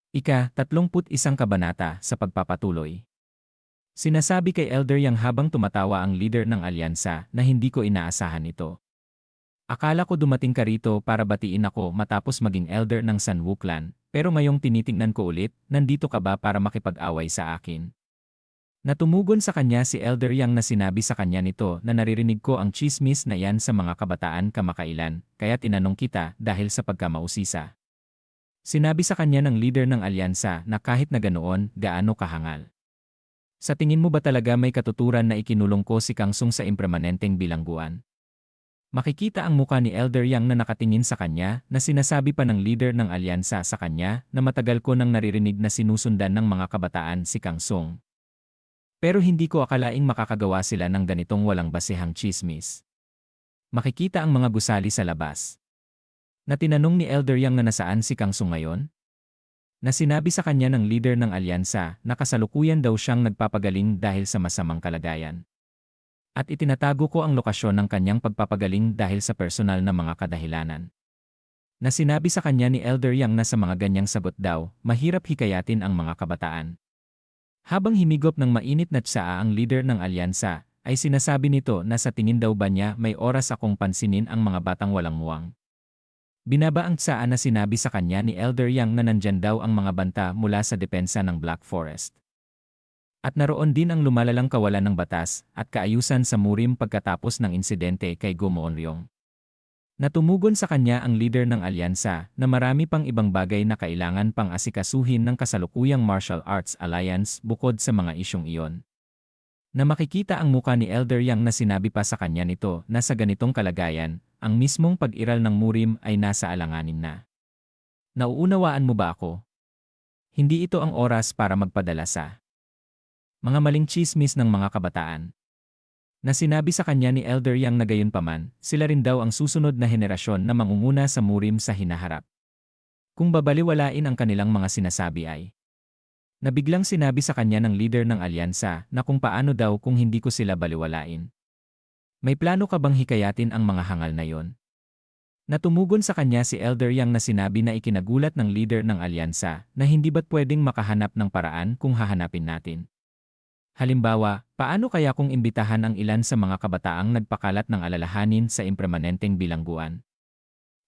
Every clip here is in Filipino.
Ika-31 kabanata sa pagpapatuloy. Sinasabi kay Elder Yang habang tumatawa ang leader ng alyansa na hindi ko inaasahan ito. Akala ko dumating ka rito para batiin ako matapos maging elder ng San Wu Clan, pero ngayong tinitingnan ko ulit, nandito ka ba para makipag-away sa akin? Natumugon sa kanya si Elder Yang na sinabi sa kanya nito na naririnig ko ang chismis na yan sa mga kabataan kamakailan, kaya tinanong kita dahil sa pagkamausisa. Sinabi sa kanya ng leader ng alyansa na kahit na ganoon, gaano kahangal. Sa tingin mo ba talaga may katuturan na ikinulong ko si Kang Sung sa impermanenteng bilangguan? Makikita ang muka ni Elder Yang na nakatingin sa kanya na sinasabi pa ng leader ng alyansa sa kanya na matagal ko nang naririnig na sinusundan ng mga kabataan si Kang Sung. Pero hindi ko akalaing makakagawa sila ng ganitong walang basehang chismis. Makikita ang mga gusali sa labas. Na tinanong ni Elder Yang na nasaan si Kang Sung ngayon? Na sinabi sa kanya ng leader ng alyansa na kasalukuyan daw siyang nagpapagaling dahil sa masamang kalagayan. At itinatago ko ang lokasyon ng kanyang pagpapagaling dahil sa personal na mga kadahilanan. Na sinabi sa kanya ni Elder Yang na sa mga ganyang sagot daw, mahirap hikayatin ang mga kabataan. Habang himigop ng mainit na tsaa ang leader ng alyansa, ay sinasabi nito na sa tingin daw ba niya may oras akong pansinin ang mga batang walang muwang. Binaba ang tsaan na sinabi sa kanya ni Elder Yang na nandyan daw ang mga banta mula sa depensa ng Black Forest. At naroon din ang lumalalang kawalan ng batas at kaayusan sa Murim pagkatapos ng insidente kay Go Moonryong. Natumugon sa kanya ang leader ng alyansa na marami pang ibang bagay na kailangan pang asikasuhin ng kasalukuyang Martial Arts Alliance bukod sa mga isyong iyon. Na makikita ang muka ni Elder Yang na sinabi pa sa kanya nito na sa ganitong kalagayan, ang mismong pag-iral ng Murim ay nasa alanganin na. Nauunawaan mo ba ako? Hindi ito ang oras para magpadala sa mga maling chismis ng mga kabataan. Na sinabi sa kanya ni Elder Yang na gayunpaman, sila rin daw ang susunod na henerasyon na mangunguna sa Murim sa hinaharap. Kung babaliwalain ang kanilang mga sinasabi ay nabiglang sinabi sa kanya ng leader ng alyansa na kung paano daw kung hindi ko sila baliwalain. May plano ka bang hikayatin ang mga hangal na yon? Natumugon sa kanya si Elder Yang na sinabi na ikinagulat ng leader ng alyansa na hindi ba't pwedeng makahanap ng paraan kung hahanapin natin. Halimbawa, paano kaya kung imbitahan ang ilan sa mga kabataang nagpakalat ng alalahanin sa impermanenteng bilangguan?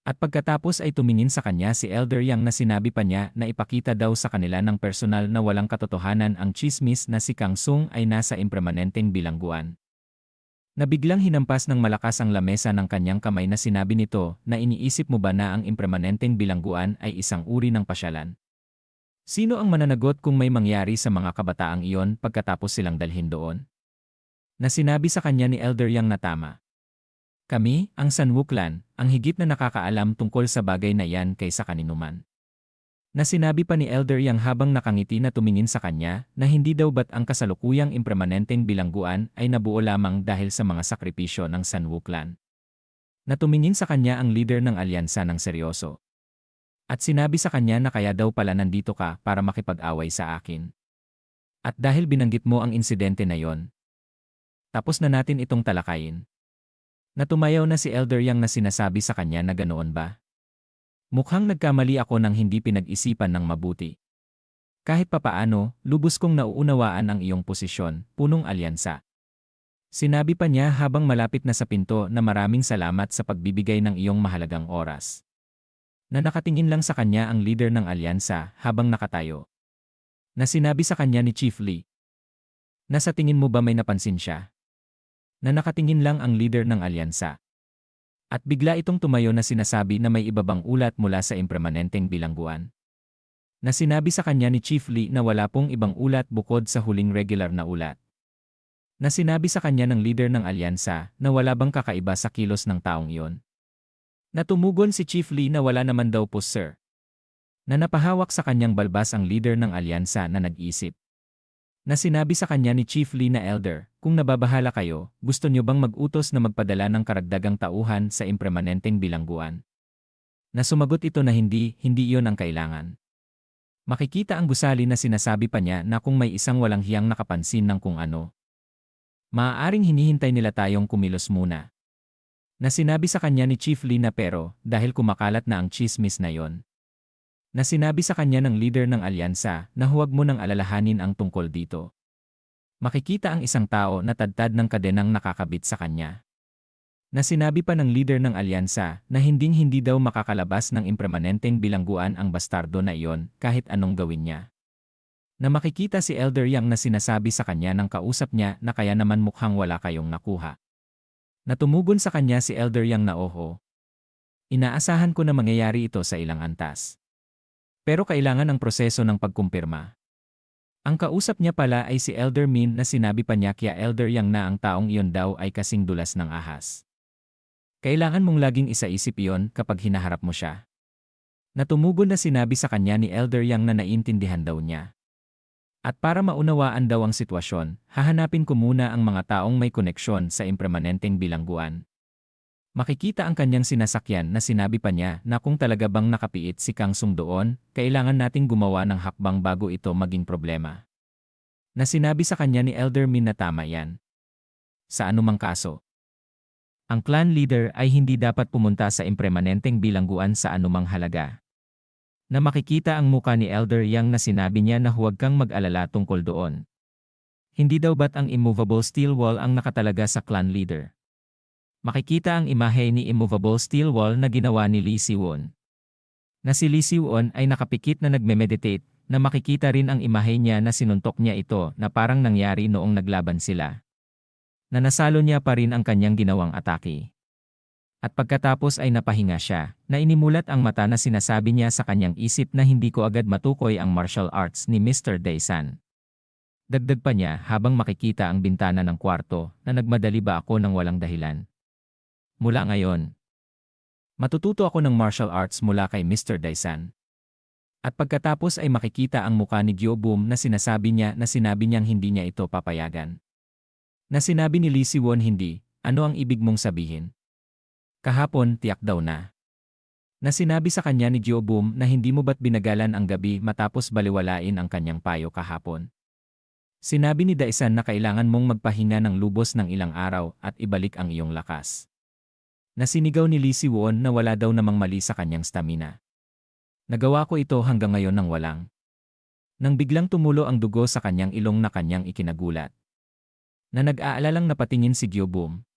At pagkatapos ay tumingin sa kanya si Elder Yang na sinabi pa niya na ipakita daw sa kanila ng personal na walang katotohanan ang chismis na si Kang Sung ay nasa impermanenteng bilangguan. Nabiglang hinampas ng malakas ang lamesa ng kanyang kamay na sinabi nito na iniisip mo ba na ang impermanenteng bilangguan ay isang uri ng pasyalan? Sino ang mananagot kung may mangyari sa mga kabataang iyon pagkatapos silang dalhin doon? Na sinabi sa kanya ni Elder Yang na tama. Kami, ang San Wu Clan, ang higit na nakakaalam tungkol sa bagay na yan kaysa kaninuman. Na sinabi pa ni Elder Yang habang nakangiti na tumingin sa kanya na hindi daw ba't ang kasalukuyang impermanenteng bilangguan ay nabuo lamang dahil sa mga sakripisyo ng San Wu Clan. Na tumingin sa kanya ang leader ng alyansa ng seryoso. At sinabi sa kanya na kaya daw pala nandito ka para makipag-away sa akin. At dahil binanggit mo ang insidente na yon, tapos na natin itong talakayin. Natumayaw na si Elder Yang na sinasabi sa kanya na ganoon ba? Mukhang nagkamali ako nang hindi pinag-isipan ng mabuti. Kahit papaano, lubos kong nauunawaan ang iyong posisyon, punong alyansa. Sinabi pa niya habang malapit na sa pinto na maraming salamat sa pagbibigay ng iyong mahalagang oras. Na nakatingin lang sa kanya ang leader ng alyansa habang nakatayo. Na sinabi sa kanya ni Chief Lee. Na sa tingin mo ba may napansin siya? Na nakatingin lang ang leader ng alyansa. At bigla itong tumayo na sinasabi na may ibabang ulat mula sa impermanenteng bilangguan. Na sinabi sa kanya ni Chief Lee na wala pong ibang ulat bukod sa huling regular na ulat. Na sinabi sa kanya ng leader ng alyansa na wala bang kakaiba sa kilos ng taong iyon. Natumugon si Chief Lee na wala naman daw po sir. Na napahawak sa kanyang balbas ang leader ng alyansa na nag-isip. Na sinabi sa kanya ni Chief Lee na Elder, kung nababahala kayo, gusto niyo bang mag-utos na magpadala ng karagdagang tauhan sa impermanenteng bilangguan? Na sumagot ito na hindi iyon ang kailangan. Makikita ang gusali na sinasabi pa niya na kung may isang walang hiyang nakapansin ng kung ano. Maaaring hinihintay nila tayong kumilos muna. Na sinabi sa kanya ni Chief Lee na pero, dahil kumakalat na ang chismis na yon. Na sinabi sa kanya ng leader ng alyansa na huwag mo nang alalahanin ang tungkol dito. Makikita ang isang tao na tadtad ng kadenang nakakabit sa kanya. Na sinabi pa ng leader ng alyansa na hinding-hindi daw makakalabas ng impermanenteng bilangguan ang bastardo na iyon kahit anong gawin niya. Na makikita si Elder Yang na sinasabi sa kanya ng kausap niya na kaya naman mukhang wala kayong nakuha. Natumugon sa kanya si Elder Yang na oho. Inaasahan ko na mangyayari ito sa ilang antas. Pero kailangan ang proseso ng pagkumpirma. Ang kausap niya pala ay si Elder Min na sinabi pa niya kaya Elder Yang na ang taong iyon daw ay kasing dulas ng ahas. Kailangan mong laging isaisip iyon kapag hinaharap mo siya. Natumugon na sinabi sa kanya ni Elder Yang na naiintindihan daw niya. At para maunawaan daw ang sitwasyon, hahanapin ko muna ang mga taong may koneksyon sa impermanenteng bilangguan. Makikita ang kanyang sinasakyan na sinabi pa niya na kung talaga bang nakapiit si Kang Sung doon, kailangan nating gumawa ng hakbang bago ito maging problema. Na sinabi sa kanya ni Elder Min na tama yan. Sa anumang kaso, ang clan leader ay hindi dapat pumunta sa impermanenteng bilangguan sa anumang halaga. Na makikita ang muka ni Elder Yang na sinabi niya na huwag kang mag-alala tungkol doon. Hindi daw ba't ang immovable steel wall ang nakatalaga sa clan leader? Makikita ang imahe ni immovable steel wall na ginawa ni Lee Si-won. Na si Lee Si-won ay nakapikit na nagme-meditate, na makikita rin ang imahe niya na sinuntok niya ito na parang nangyari noong naglaban sila. Na nasalo niya pa rin ang kanyang ginawang atake. At pagkatapos ay napahinga siya, na inimulat ang mata na sinasabi niya sa kanyang isip na hindi ko agad matukoy ang martial arts ni Mr. Dae-san. Dagdag pa niya habang makikita ang bintana ng kwarto na nagmadali ba ako ng walang dahilan. Mula ngayon, matututo ako ng martial arts mula kay Mr. Dae-san. At pagkatapos ay makikita ang muka ni Gyo-boom na sinasabi niya na sinabi niyang hindi niya ito papayagan. Na sinabi ni Lee Si-won hindi, ano ang ibig mong sabihin? Kahapon, tiyak daw na. Na sinabi sa kanya ni Gyo-boom na hindi mo ba't binagalan ang gabi matapos baliwalain ang kanyang payo kahapon. Sinabi ni Dae-san na kailangan mong magpahinga ng lubos ng ilang araw at ibalik ang iyong lakas. Nasinigaw ni Lee Si-won na wala daw namang mali sa kanyang stamina. Nagawa ko ito hanggang ngayon nang walang. Nang biglang tumulo ang dugo sa kanyang ilong na kanyang ikinagulat. Na nag-aalalang napatingin si Gyo-boom.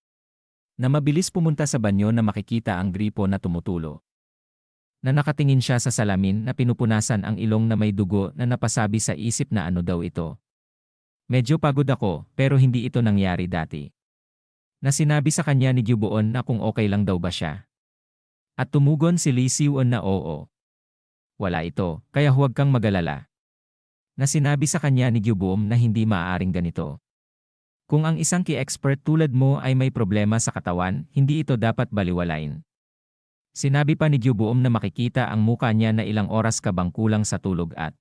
Na mabilis pumunta sa banyo na makikita ang gripo na tumutulo. Na nakatingin siya sa salamin na pinupunasan ang ilong na may dugo na napasabi sa isip na ano daw ito. Medyo pagod ako pero hindi ito nangyari dati. Na sinabi sa kanya ni Gyo-boon na kung okay lang daw ba siya. At tumugon si Lee Si-won na oo. Wala ito, kaya huwag kang mag-alala. Na sinabi sa kanya ni Gyo-boom na hindi maaaring ganito. Kung ang isang ki-expert tulad mo ay may problema sa katawan, hindi ito dapat baliwalain. Sinabi pa ni Gyo-boom na makikita ang muka niya na ilang oras ka bang kulang sa tulog at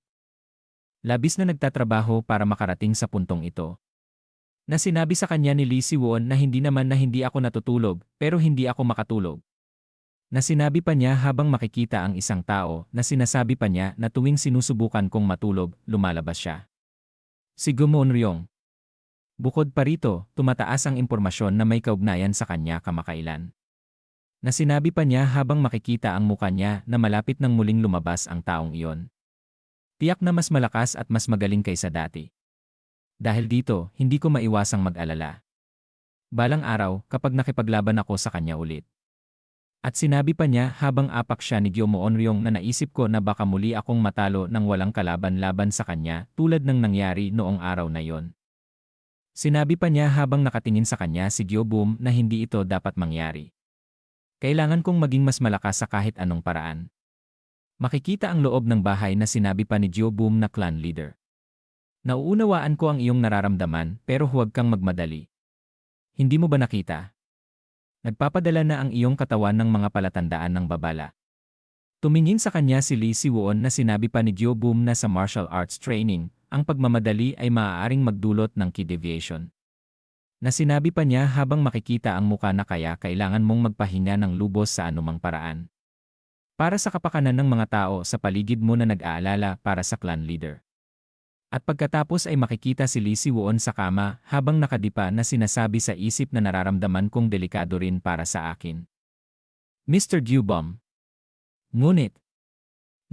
labis na nagtatrabaho para makarating sa puntong ito. Na sinabi sa kanya ni Lee Si-won na hindi naman na hindi ako natutulog, pero hindi ako makatulog. Na sinabi pa niya habang makikita ang isang tao na sinasabi pa niya na tuwing sinusubukan kong matulog, lumalabas siya. Si Gumon Ryong. Bukod pa rito, tumataas ang impormasyon na may kaugnayan sa kanya kamakailan. Na sinabi pa niya habang makikita ang muka niya na malapit nang muling lumabas ang taong iyon. Tiyak na mas malakas at mas magaling kaysa dati. Dahil dito, hindi ko maiwasang mag-alala. Balang araw, kapag nakipaglaban ako sa kanya ulit. At sinabi pa niya habang apak siya ni Gyomoon Ryong na naisip ko na baka muli akong matalo nang walang kalaban-laban sa kanya tulad ng nangyari noong araw na yon. Sinabi pa niya habang nakatingin sa kanya si Gyo-boom na hindi ito dapat mangyari. Kailangan kong maging mas malakas sa kahit anong paraan. Makikita ang loob ng bahay na sinabi pa ni Gyo-boom na clan leader. Nauunawaan ko ang iyong nararamdaman pero huwag kang magmadali. Hindi mo ba nakita? Nagpapadala na ang iyong katawan ng mga palatandaan ng babala. Tumingin sa kanya si Lee Si-won na sinabi pa ni Gyo-boom na sa martial arts training, ang pagmamadali ay maaaring magdulot ng ki deviation. Na sinabi pa niya habang makikita ang muka na kaya kailangan mong magpahinga ng lubos sa anumang paraan. Para sa kapakanan ng mga tao sa paligid mo na nag-aalala para sa clan leader. At pagkatapos ay makikita si Lee Si-won sa kama habang nakadipa na sinasabi sa isip na nararamdaman kong delikado rin para sa akin. Mr. Gyo-boom. Ngunit,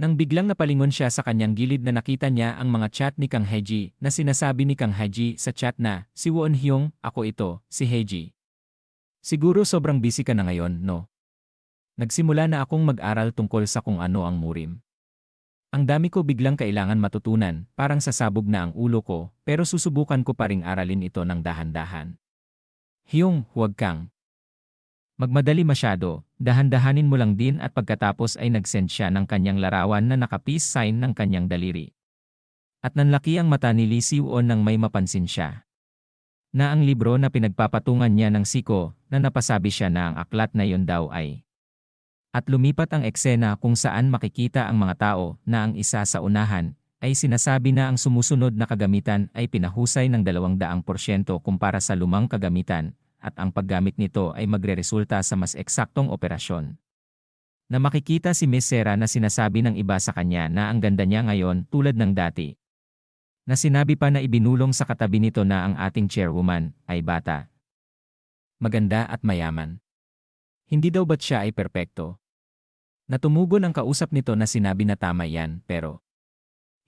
Nang biglang napalingon siya sa kanyang gilid na nakita niya ang mga chat ni Kang Haeji na sinasabi ni Kang Haeji sa chat na, "Si Won Hyung, ako ito, si Haeji. Siguro sobrang busy ka na ngayon, no? Nagsimula na akong mag-aral tungkol sa kung ano ang murim. Ang dami ko biglang kailangan matutunan, parang sasabog na ang ulo ko, pero susubukan ko pa ring aralin ito ng dahan-dahan. Hyung, huwag kang magmadali masyado, dahan-dahanin mo lang din." At pagkatapos ay nag-send siya ng kanyang larawan na naka-peace sign ng kanyang daliri. At nanlaki ang mata ni Lee Si-won nang may mapansin siya. Na ang libro na pinagpapatungan niya ng siko, na napasabi siya na ang aklat na yon daw ay. At lumipat ang eksena kung saan makikita ang mga tao na ang isa sa unahan ay sinasabi na ang sumusunod na kagamitan ay pinahusay ng 200% kumpara sa lumang kagamitan, at ang paggamit nito ay magreresulta sa mas eksaktong operasyon. Na makikita si Miss Sera na sinasabi ng iba sa kanya na ang ganda niya ngayon tulad ng dati. Na sinabi pa na ibinulong sa katabi nito na ang ating chairwoman ay bata, maganda at mayaman. Hindi daw ba't siya ay perpekto? Natumugon ang kausap nito na sinabi na tama yan, pero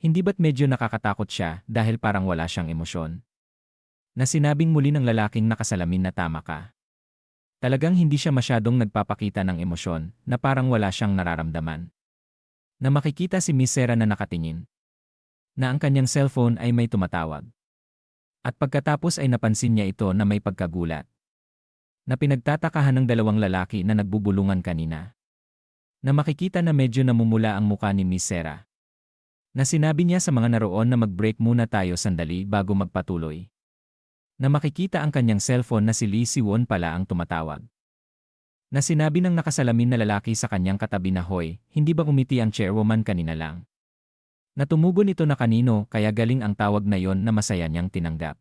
hindi ba't medyo nakakatakot siya dahil parang wala siyang emosyon? Na sinabing muli ng lalaking nakasalamin na tama ka. Talagang hindi siya masyadong nagpapakita ng emosyon, na parang wala siyang nararamdaman. Na makikita si Miss Sera na nakatingin. Na ang kanyang cellphone ay may tumatawag. At pagkatapos ay napansin niya ito na may pagkagulat. Na pinagtatakahan ng dalawang lalaki na nagbubulungan kanina. Na makikita na medyo namumula ang muka ni Miss Sera. Na sinabi niya sa mga naroon na mag-break muna tayo sandali bago magpatuloy. Na makikita ang kanyang cellphone na si Lee Si-won pala ang tumatawag. Na sinabi ng nakasalamin na lalaki sa kanyang katabi na, "Hoy, hindi ba umiti ang chairwoman kanina lang?" Natumugon ito na kanino, kaya galing ang tawag na yon na masaya niyang tinanggap.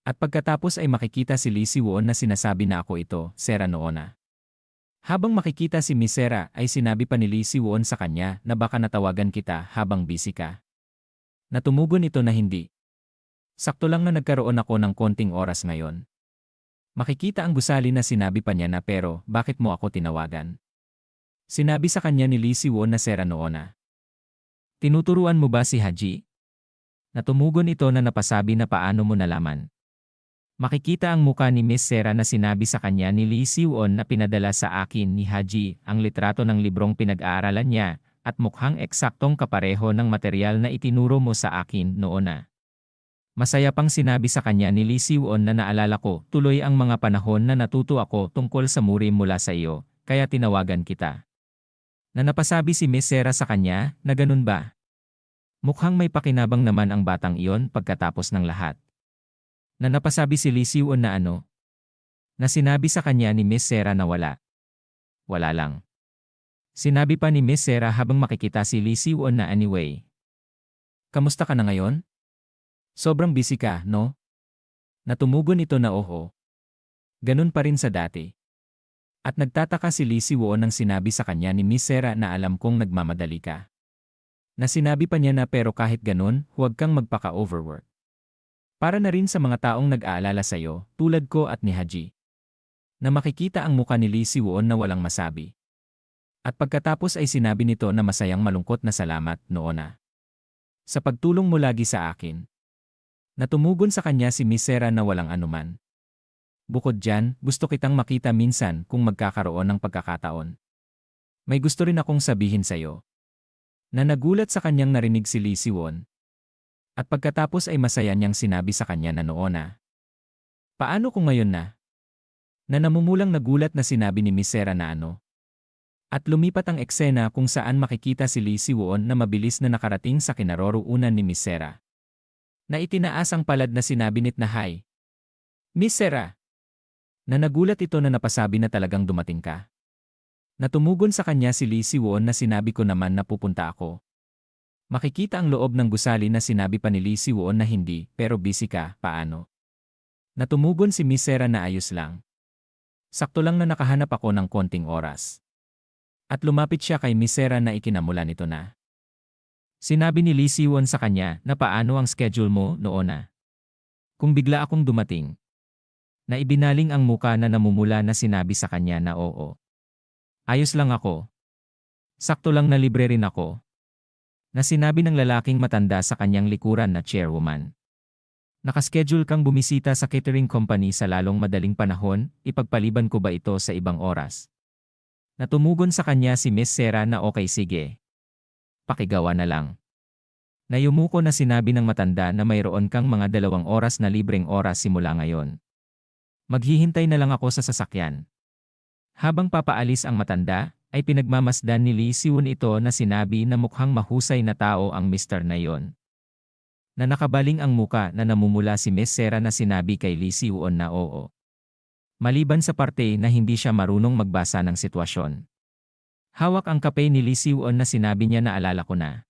At pagkatapos ay makikita si Lee Si-won na sinasabi na, "Ako ito, Sera noona." Habang makikita si Miss Sera ay sinabi pa ni Lee Si-won sa kanya na baka natawagan kita habang busy ka. Natumugon ito na hindi. Sakto lang na nagkaroon ako ng konting oras ngayon. Makikita ang gusali na sinabi pa niya na, "Pero bakit mo ako tinawagan?" Sinabi sa kanya ni Lee Si-won na, "Sera noona. Tinuturuan mo ba si Haji?" Natumugon ito na napasabi na, "Paano mo nalaman?" Makikita ang muka ni Miss Sera na sinabi sa kanya ni Lee Si-won na pinadala sa akin ni Haji ang litrato ng librong pinag-aaralan niya at mukhang eksaktong kapareho ng material na itinuro mo sa akin noona. Masaya pang sinabi sa kanya ni Lee Si-won na, "Naalala ko tuloy ang mga panahon na natuto ako tungkol sa murim mula sa iyo, kaya tinawagan kita." Na napasabi si Miss Sera sa kanya na, "Ganun ba?" Mukhang may pakinabang naman ang batang iyon pagkatapos ng lahat. Na napasabi si Lee Si-won na ano? Na sinabi sa kanya ni Miss Sera na wala. Wala lang. Sinabi pa ni Miss Sera habang makikita si Lee Si-won na, "Anyway, kamusta ka na ngayon? Sobrang busy ka, no?" Natumugon ito na, "Oo. Ganun pa rin sa dati." At nagtataka si Lee Si-won nang sinabi sa kanya ni Miss Sera na, "Alam kong nagmamadali ka." Na sinabi pa niya na, "Pero kahit ganun, huwag kang magpaka-overwork. Para na rin sa mga taong nag-aalala sa'yo, tulad ko at ni Haji." Na makikita ang muka ni Lee Si-won na walang masabi. At pagkatapos ay sinabi nito na masayang malungkot na, "Salamat, noona. Sa pagtulong mo lagi sa akin." Natumugon sa kanya si Miss Sera na walang anuman. "Bukod dyan, gusto kitang makita minsan kung magkakaroon ng pagkakataon. May gusto rin akong sabihin sa'yo." Na nagulat sa kanyang narinig si Lee Si-won. At pagkatapos ay masaya niyang sinabi sa kanya na, "Noona. Paano kung ngayon na?" Na namumulang nagulat na sinabi ni Miss Sera na ano. At lumipat ang eksena kung saan makikita si Lee Si-won na mabilis na nakarating sa kinaroroonan ni Miss Sera. Na itinaas ang palad na sinabi nit na, "Hi, Miss Sera." Na nagulat ito na napasabi na, "Talagang dumating ka?" Natumugon sa kanya si Lee Si-won na, "Sinabi ko naman na pupunta ako." Makikita ang loob ng gusali na sinabi pa ni Lee Si-won na, "Hindi, pero busy ka, paano?" Natumugon si Miss Sera na, "Ayos lang. Sakto lang na nakahanap ako ng konting oras." At lumapit siya kay Miss Sera na ikinamulan nito na. Sinabi ni Lee Si-won sa kanya na, "Paano ang schedule mo noona? Kung bigla akong dumating." Na ibinaling ang muka na namumula na sinabi sa kanya na, "Oo. Ayos lang ako. Sakto lang na libre rin ako." Na sinabi ng lalaking matanda sa kanyang likuran na chairwoman. Nakaschedule kang bumisita sa catering company sa lalong madaling panahon, ipagpaliban ko ba ito sa ibang oras? Natumugon sa kanya si Miss Sarah na okay sige. Pakigawa na lang. Nayumuko na sinabi ng matanda na mayroon kang mga 2 oras na libreng oras simula ngayon. Maghihintay na lang ako sa sasakyan. Habang papaalis ang matanda, ay pinagmamasdan ni Lee Siwon ito na sinabi na mukhang mahusay na tao ang Mr. na yon. Na nakabaling ang muka na namumula si Miss Sarah na sinabi kay Lee Siwon na oo. Maliban sa parte na hindi siya marunong magbasa ng sitwasyon. Hawak ang kape ni Lee Siwon na sinabi niya na alala ko na.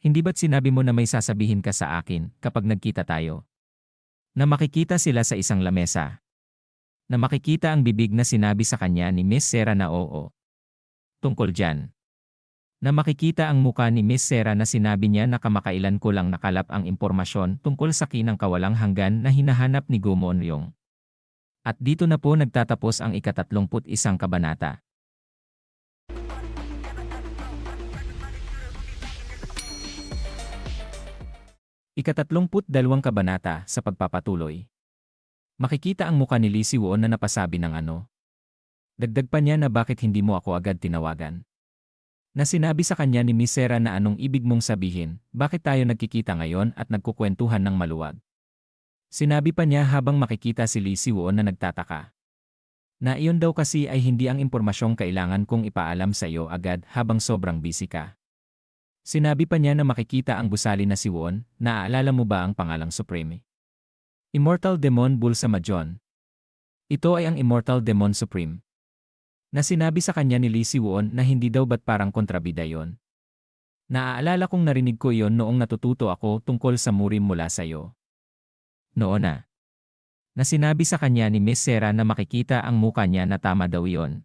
Hindi ba't sinabi mo na may sasabihin ka sa akin kapag nagkita tayo? Na makikita sila sa isang lamesa. Na makikita ang bibig na sinabi sa kanya ni Miss Sarah na oo. Tungkol dyan. Na makikita ang muka ni Miss Sarah na sinabi niya na kamakailan ko lang nakalap ang impormasyon tungkol sa kinang kawalang hanggan na hinahanap ni Go Monryong. At dito na po nagtatapos ang ika-31 kabanata. Ika-32 kabanata sa pagpapatuloy. Makikita ang muka ni Lee Siwon na napasabi ng ano. Dagdag pa niya na bakit hindi mo ako agad tinawagan. Na sinabi sa kanya ni Miss Sarah na anong ibig mong sabihin, bakit tayo nagkikita ngayon at nagkukwentuhan ng maluwag. Sinabi pa niya habang makikita si Lee Siwon na nagtataka. Na iyon daw kasi ay hindi ang impormasyong kailangan kong ipaalam sa iyo agad habang sobrang busy ka. Sinabi pa niya na makikita ang gusali na Siwon, naaalala mo ba ang pangalang Supreme? Immortal Demon Bull sa Majon. Ito ay ang Immortal Demon Supreme. Na sinabi sa kanya ni Lee Siwon na hindi daw ba't parang kontrabida yon. Naaalala kong narinig ko yon noong natututo ako tungkol sa murim mula sa iyo. Noon na. Na sinabi sa kanya ni Miss Sarah na makikita ang muka niya na tama daw yon.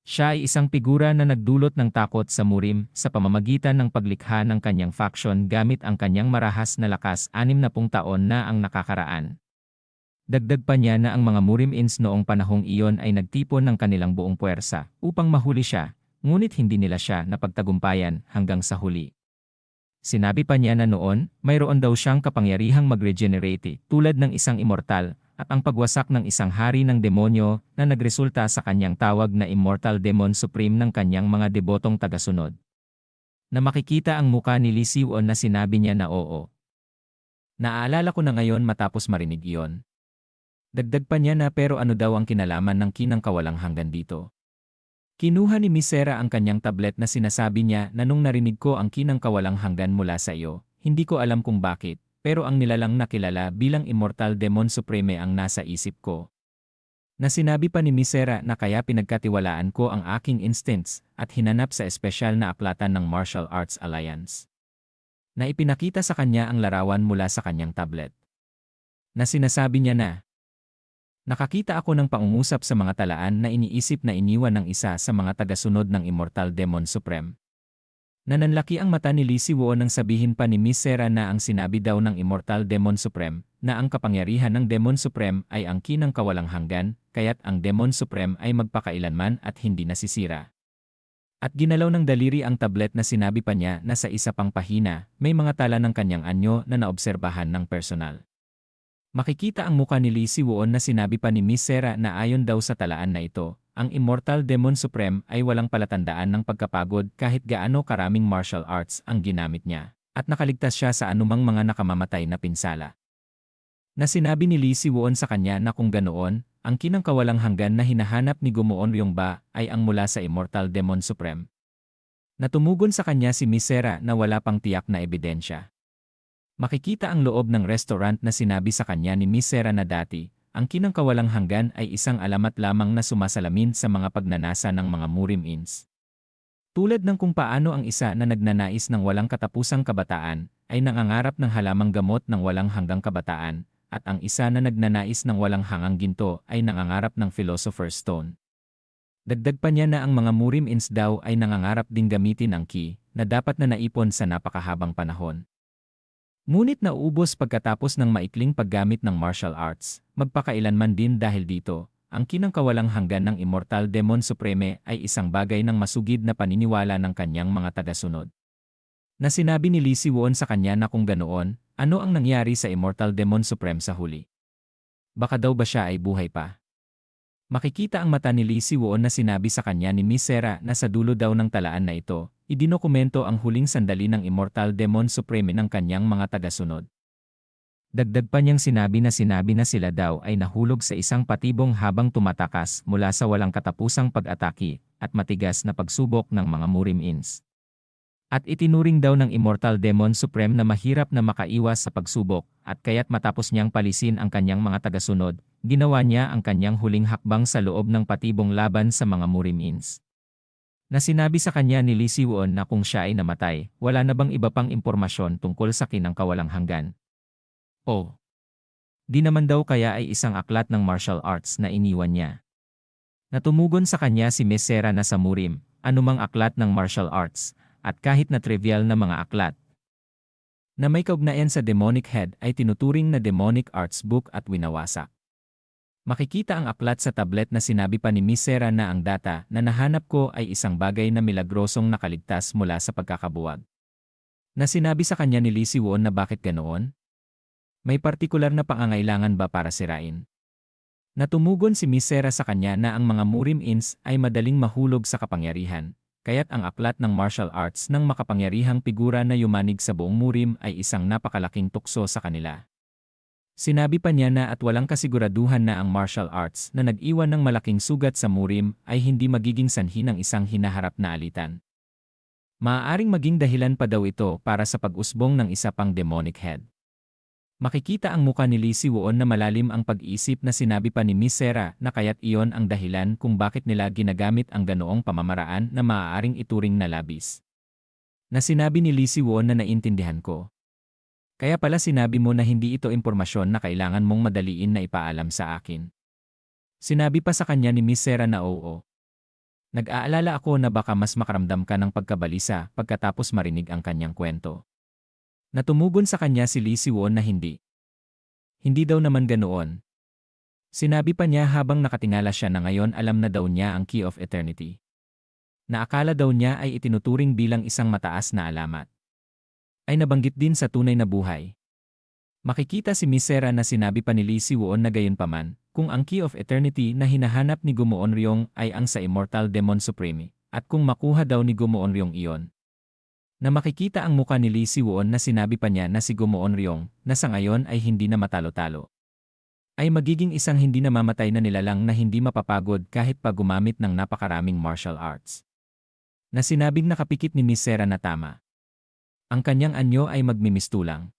Siya ay isang figura na nagdulot ng takot sa murim sa pamamagitan ng paglikha ng kanyang faction gamit ang kanyang marahas na lakas 60 taon na ang nakakaraan. Dagdag pa niya na ang mga Murim-ins noong panahong iyon ay nagtipon ng kanilang buong puwersa upang mahuli siya, ngunit hindi nila siya napagtagumpayan hanggang sa huli. Sinabi pa niya na noon, mayroon daw siyang kapangyarihang mag-regenerate tulad ng isang immortal at ang pagwasak ng isang hari ng demonyo na nagresulta sa kanyang tawag na Immortal Demon Supreme ng kanyang mga debotong tagasunod. Na makikita ang muka ni Lee Siwon na sinabi niya na oo. Naaalala ko na ngayon matapos marinig iyon. Dagdag pa niya na pero ano daw ang kinalaman ng kinang kawalang hanggan dito. Kinuha ni Miss Sarah ang kanyang tablet na sinasabi niya na nung narinig ko ang kinang kawalang hanggan mula sa iyo, hindi ko alam kung bakit, pero ang nilalang nakilala bilang Immortal Demon Supreme ang nasa isip ko. Na sinabi pa ni Miss Sarah na kaya pinagkatiwalaan ko ang aking instincts at hinanap sa espesyal na aklatan ng Martial Arts Alliance. Na ipinakita sa kanya ang larawan mula sa kanyang tablet. Na sinasabi niya na, nakakita ako ng pangungusap sa mga talaan na iniisip na iniwan ng isa sa mga tagasunod ng Immortal Demon Supreme. Nananlaki ang mata ni Lee Siwon nang sabihin pa ni Miss Sarah na ang sinabi daw ng Immortal Demon Supreme, na ang kapangyarihan ng Demon Supreme ay ang kinang kawalang hanggan, kaya't ang Demon Supreme ay magpakailanman at hindi nasisira. At ginalaw ng daliri ang tablet na sinabi pa niya na sa isa pang pahina, may mga tala ng kanyang anyo na naobserbahan ng personal. Makikita ang muka ni Lee Siwon na sinabi pa ni Miss Sarah na ayon daw sa talaan na ito, ang Immortal Demon Supreme ay walang palatandaan ng pagkapagod kahit gaano karaming martial arts ang ginamit niya, at nakaligtas siya sa anumang mga nakamamatay na pinsala. Na sinabi ni Lee Siwon sa kanya na kung ganoon, ang kinang kawalang hanggan na hinahanap ni Go Monryong ba ay ang mula sa Immortal Demon Supreme. Natumugon sa kanya si Miss Sarah na wala pang tiyak na ebidensya. Makikita ang loob ng restaurant na sinabi sa kanya ni Miss Sarah na dati, ang kinang kawalang hanggan ay isang alamat lamang na sumasalamin sa mga pagnanasa ng mga Murim-ins. Tulad ng kung paano ang isa na nagnanais ng walang katapusang kabataan, ay nangangarap ng halamang gamot ng walang hanggang kabataan, at ang isa na nagnanais ng walang hangang ginto ay nangangarap ng Philosopher's Stone. Dagdag pa niya na ang mga Murim-ins daw ay nangangarap ding gamitin ang ki, na dapat na naipon sa napakahabang panahon. Ngunit nauubos pagkatapos ng maikling paggamit ng martial arts, magpakailanman din dahil dito, ang kinang kawalang hanggan ng Immortal Demon Supreme ay isang bagay ng masugid na paniniwala ng kanyang mga tagasunod. Na sinabi ni Lee Si-won sa kanya na kung ganoon, ano ang nangyari sa Immortal Demon Supreme sa huli? Baka daw ba siya ay buhay pa? Makikita ang mata ni Lee Si-won na sinabi sa kanya ni Miss Sera na sa dulo daw ng talaan na ito, idinokumento ang huling sandali ng Immortal Demon Supreme ng kanyang mga tagasunod. Dagdag pa niyang sinabi na sila daw ay nahulog sa isang patibong habang tumatakas mula sa walang katapusang pag-atake at matigas na pagsubok ng mga Murim-ins. At itinuring daw ng Immortal Demon Supreme na mahirap na makaiwas sa pagsubok at kaya't matapos niyang palisin ang kanyang mga tagasunod, ginawa niya ang kanyang huling hakbang sa loob ng patibong laban sa mga Murim-ins. Na sinabi sa kanya ni Lee Si-won na kung siya ay namatay, wala na bang iba pang impormasyon tungkol sa kinang kawalang hanggan? Oh, di naman daw kaya ay isang aklat ng martial arts na iniwan niya. Natumugon sa kanya si Miss Sera na sa Murim, anumang aklat ng martial arts, at kahit na trivial na mga aklat na may kaugnayan sa demonic head ay tinuturing na demonic arts book at winawasak. Makikita ang aklat sa tablet na sinabi pa ni Miss Sera na ang data na nahanap ko ay isang bagay na milagrosong nakaligtas mula sa pagkakabuwag. Na sinabi sa kanya ni Lee Si-won na bakit ganoon? May partikular na pangangailangan ba para sirain? Natumugon si Miss Sera sa kanya na ang mga Murim-ins ay madaling mahulog sa kapangyarihan, kaya't ang aklat ng martial arts ng makapangyarihang figura na yumanig sa buong Murim ay isang napakalaking tukso sa kanila. Sinabi pa niya na at walang kasiguraduhan na ang martial arts na nag-iwan ng malaking sugat sa Murim ay hindi magiging sanhi ng isang hinaharap na alitan. Maaaring maging dahilan pa daw ito para sa pag-usbong ng isa pang demonic head. Makikita ang muka ni Lee Si-won na malalim ang pag-iisip na sinabi pa ni Miss Sera na kaya't iyon ang dahilan kung bakit nila ginagamit ang ganoong pamamaraan na maaaring ituring na labis. Na sinabi ni Lee Si-won na naintindihan ko. Kaya pala sinabi mo na hindi ito impormasyon na kailangan mong madaliin na ipaalam sa akin. Sinabi pa sa kanya ni Miss Sera na oo. Nag-aalala ako na baka mas makaramdam ka ng pagkabalisa pagkatapos marinig ang kanyang kwento. Natumugon sa kanya si Lee Si-won na hindi. Hindi daw naman ganoon. Sinabi pa niya habang nakatingala siya na ngayon alam na daw niya ang Key of Eternity. Na akala daw niya ay itinuturing bilang isang mataas na alamat. Ay nabanggit din sa tunay na buhay. Makikita si Miss Sera na sinabi pa ni Lee Si-won na gayunpaman, kung ang Key of Eternity na hinahanap ni Gumoon Ryong ay ang sa Immortal Demon Supreme, at kung makuha daw ni Gumoon Ryong iyon. Na makikita ang muka ni Lee Si-won na sinabi pa niya na si Gumoon Ryong, na sa ngayon ay hindi na matalo-talo. Ay magiging isang hindi namamatay na nilalang na hindi mapapagod kahit pa gumamit ng napakaraming martial arts. Na sinabing nakapikit ni Miss Sera na tama. Ang kanyang anyo ay magmimistulang.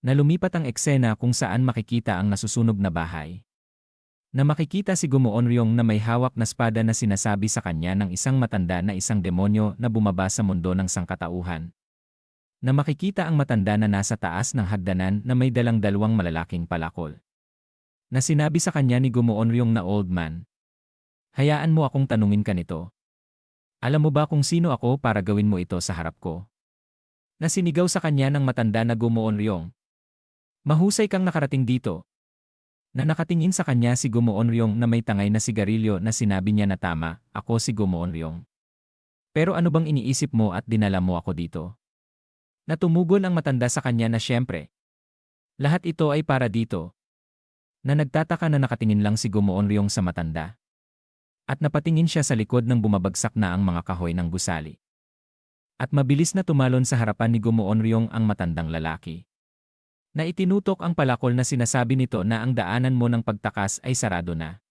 Na lumipat ang eksena kung saan makikita ang nasusunog na bahay. Na makikita si Gumoon Ryong na may hawak na espada na sinasabi sa kanya ng isang matanda na isang demonyo na bumaba sa mundo ng sangkatauhan. Na makikita ang matanda na nasa taas ng hagdanan na may dalang dalawang malalaking palakol. Na sinabi sa kanya ni Gumoon Ryong na old man. Hayaan mo akong tanungin ka nito. Alam mo ba kung sino ako para gawin mo ito sa harap ko? Na sinigaw sa kanya ng matanda na Gumoon Ryong. Mahusay kang nakarating dito. Na nakatingin sa kanya si Gumoon Ryong na may tangay na sigarilyo na sinabi niya na tama, ako si Gumoon Ryong. Pero ano bang iniisip mo at dinala mo ako dito? Natumugon ang matanda sa kanya na siyempre. Lahat ito ay para dito. Na nagtataka na nakatingin lang si Gumoon Ryong sa matanda. At napatingin siya sa likod ng bumabagsak na ang mga kahoy ng gusali. At mabilis na tumalon sa harapan ni Gumoon Ryong ang matandang lalaki. Na itinutok ang palakol na sinasabi nito na ang daanan mo ng pagtakas ay sarado na.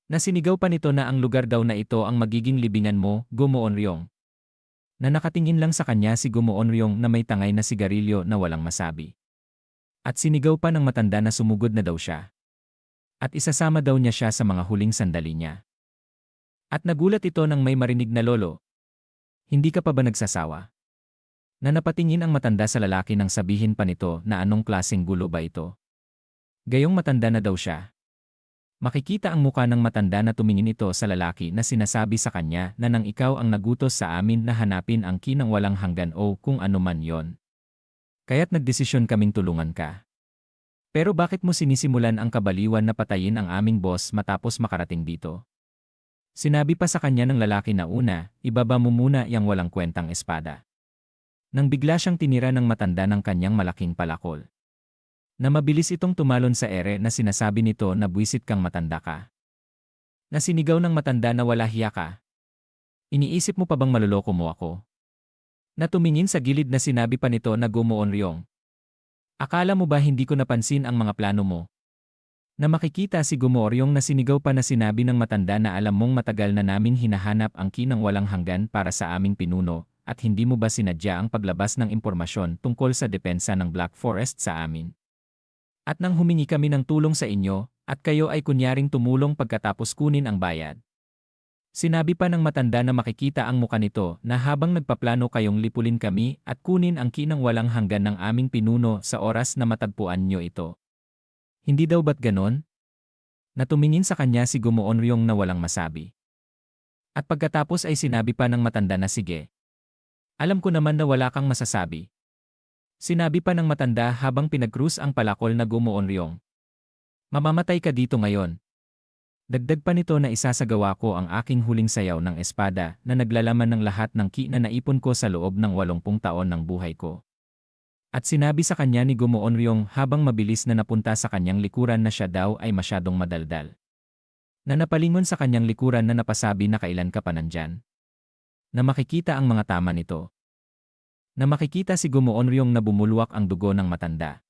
Na sinigaw pa nito na ang lugar daw na ito ang magiging libingan mo, Gumoon Ryong. Na nakatingin lang sa kanya si Gumoon Ryong na may tangay na sigarilyo na walang masabi. At sinigaw pa ng matanda na sumugod na daw siya. At isasama daw niya siya sa mga huling sandali niya. At nagulat ito nang may marinig na lolo. Hindi ka pa ba nagsasawa? Na napatingin ang matanda sa lalaki nang sabihin pa nito na anong klaseng gulo ba ito. Gayong matanda na daw siya. Makikita ang muka ng matanda na tumingin ito sa lalaki na sinasabi sa kanya na nang ikaw ang nagutos sa amin na hanapin ang kinang walang hanggan o kung ano man yon. Kaya't nagdesisyon kaming tulungan ka. Pero bakit mo sinisimulan ang kabaliwan na patayin ang aming boss matapos makarating dito? Sinabi pa sa kanya ng lalaki na una, ibaba mo muna yang walang kwentang espada. Nang bigla siyang tinira ng matanda ng kanyang malaking palakol. Na mabilis itong tumalon sa ere na sinasabi nito na buwisit kang matanda ka. Na sinigaw ng matanda na wala hiya ka. Iniisip mo pa bang maluloko mo ako? Na tumingin sa gilid na sinabi pa nito na gumuon Ryong. Akala mo ba hindi ko napansin ang mga plano mo? Na makikita si Gumoryong na sinigaw pa na sinabi ng matanda na alam mong matagal na naming hinahanap ang kinang walang hanggan para sa aming pinuno at hindi mo ba sinadya ang paglabas ng impormasyon tungkol sa depensa ng Black Forest sa amin? At nang humingi kami ng tulong sa inyo at kayo ay kunyaring tumulong pagkatapos kunin ang bayad. Sinabi pa ng matanda na makikita ang muka nito na habang nagpaplano kayong lipulin kami at kunin ang kinang walang hanggan ng aming pinuno sa oras na matagpuan nyo ito. Hindi daw ba't ganon? Natumingin sa kanya si Gumoonryong na walang masabi. At pagkatapos ay sinabi pa ng matanda na sige. Alam ko naman na wala kang masasabi. Sinabi pa ng matanda habang pinag-cruise ang palakol na Gumoonryong. Mamamatay ka dito ngayon. Dagdag pa nito na isasagawa ko ang aking huling sayaw ng espada na naglalaman ng lahat ng ki na naipon ko sa loob ng 80 taon ng buhay ko. At sinabi sa kanya ni Gumoonryong habang mabilis na napunta sa kanyang likuran na siya daw ay masyadong madaldal. Na napalingon sa kanyang likuran na napasabi na kailan ka pa nandyan. Na makikita ang mga tama nito. Na makikita si Gumoonryong na bumulwak ang dugo ng matanda.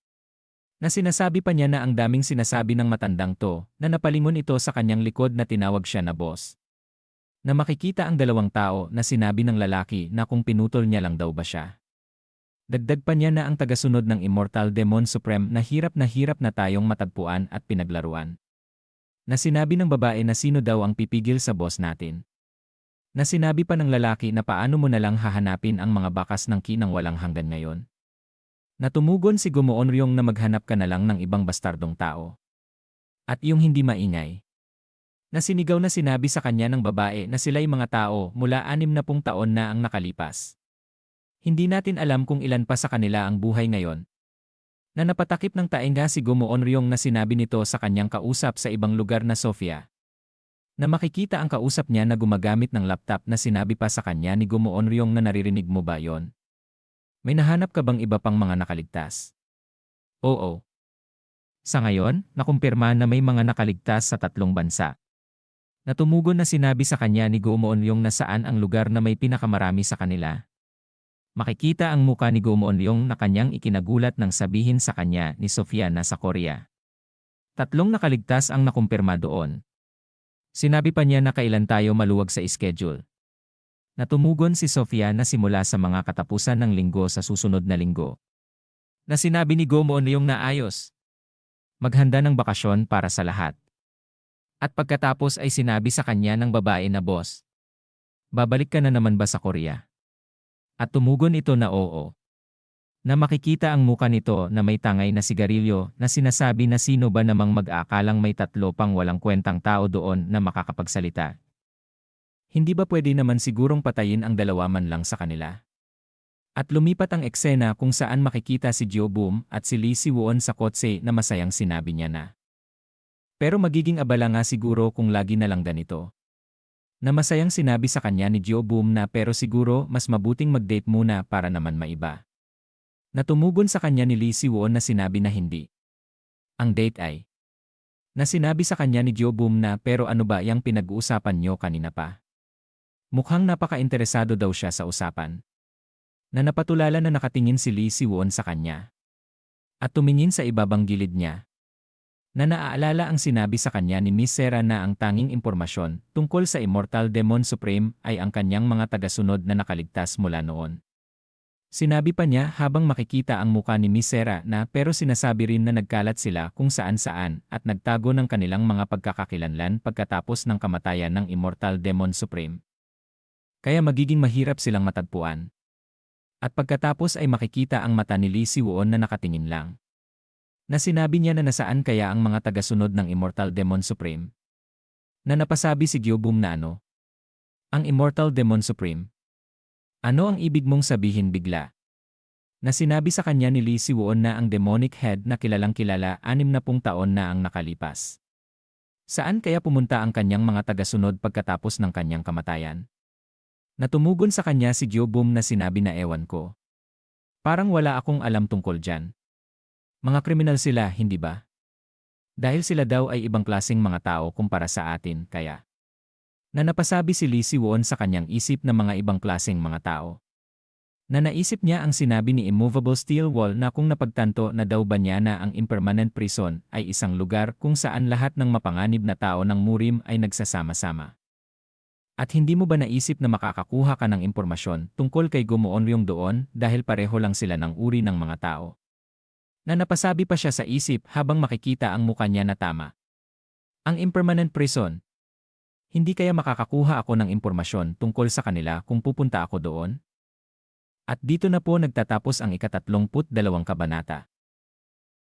Na sinasabi pa niya na ang daming sinasabi ng matandang to na napalingon ito sa kanyang likod na tinawag siya na boss. Na makikita ang dalawang tao na sinabi ng lalaki na kung pinutol niya lang daw ba siya. Dagdag pa niya na ang tagasunod ng Immortal Demon Supreme na hirap na tayong matagpuan at pinaglaruan. Na sinabi ng babae na sino daw ang pipigil sa boss natin. Na sinabi pa ng lalaki na paano mo na lang hahanapin ang mga bakas ng kinang walang hanggan ngayon. Na tumugon si Gumoonryong na maghanap ka na lang ng ibang bastardong tao. At yung hindi maingay. Na sinigaw na sinabi sa kanya ng babae na sila'y mga tao mula 60 taon na ang nakalipas. Hindi natin alam kung ilan pa sa kanila ang buhay ngayon. Na napatakip ng tainga si Gumoonryong na sinabi nito sa kanyang kausap sa ibang lugar na Sofia. Na makikita ang kausap niya na gumagamit ng laptop na sinabi pa sa kanya ni Gumoonryong na naririnig mo ba yon? May nahanap ka bang iba pang mga nakaligtas? Oo. Sa ngayon, nakumpirma na may mga nakaligtas sa 3 bansa. Natumugon na sinabi sa kanya ni Gumoonryong na saan ang lugar na may pinakamarami sa kanila. Makikita ang muka ni Gumoonryong na kanyang ikinagulat nang sabihin sa kanya ni Sofia na sa Korea. 3 nakaligtas ang nakumpirma doon. Sinabi pa niya na kailan tayo maluwag sa schedule. Natumugon si Sofia na simula sa mga katapusan ng linggo sa susunod na linggo. Na sinabi ni Gumoonryong na ayos. Maghanda ng bakasyon para sa lahat. At pagkatapos ay sinabi sa kanya ng babae na boss. Babalik ka na naman ba sa Korea? At tumugon ito na oo. Na makikita ang muka nito na may tangay na sigarilyo na sinasabi na sino ba namang mag-aakalang may 3 pang walang kwentang tao doon na makakapagsalita. Hindi ba pwede naman sigurong patayin ang 2 man lang sa kanila? At lumipat ang eksena kung saan makikita si Jeoboom at si Lee Si-won sa kotse na masayang sinabi niya na. Pero magiging abala nga siguro kung lagi na lang ganito. Na masayang sinabi sa kanya ni Jeoboom na pero siguro mas mabuting mag-date muna para naman maiba. Natumugon sa kanya ni Lee Si-won na sinabi na hindi. Ang date ay. Na sinabi sa kanya ni Jeoboom na pero ano ba yang pinag-uusapan nyo kanina pa? Mukhang napaka-interesado daw siya sa usapan. Na napatulala na nakatingin si Lee Si-won sa kanya. At tumingin sa ibabang gilid niya. Na naaalala ang sinabi sa kanya ni Miss Sera na ang tanging impormasyon tungkol sa Immortal Demon Supreme ay ang kanyang mga tagasunod na nakaligtas mula noon. Sinabi pa niya habang makikita ang muka ni Miss Sera na pero sinasabi rin na nagkalat sila kung saan-saan at nagtago ng kanilang mga pagkakakilanlan pagkatapos ng kamatayan ng Immortal Demon Supreme. Kaya magiging mahirap silang matagpuan. At pagkatapos ay makikita ang mata ni Lee Si-won na nakatingin lang. Na sinabi niya na nasaan kaya ang mga tagasunod ng Immortal Demon Supreme. Na napasabi si Jeoboom na ano? Ang Immortal Demon Supreme. Ano ang ibig mong sabihin bigla? Na sinabi sa kanya ni Lee Si-won na ang demonic head na kilalang kilala 60 taon na ang nakalipas. Saan kaya pumunta ang kanyang mga tagasunod pagkatapos ng kanyang kamatayan? Natumugon sa kanya si Jeoboom na sinabi na ewan ko. Parang wala akong alam tungkol dyan. Mga kriminal sila, hindi ba? Dahil sila daw ay ibang klaseng mga tao kumpara sa atin, kaya. Na napasabi si Lee Si-won sa kanyang isip na mga ibang klaseng mga tao. Na naisip niya ang sinabi ni Immovable Steel Wall na kung napagtanto na daw ba niya na ang impermanent prison ay isang lugar kung saan lahat ng mapanganib na tao ng Murim ay nagsasama-sama. At hindi mo ba naisip na makakakuha ka ng impormasyon tungkol kay Gumuonryong doon dahil pareho lang sila ng uri ng mga tao? Na napasabi pa siya sa isip habang makikita ang mukha niya na tama. Ang impermanent prison. Hindi kaya makakakuha ako ng impormasyon tungkol sa kanila kung pupunta ako doon? At dito na po nagtatapos ang ika-32 kabanata.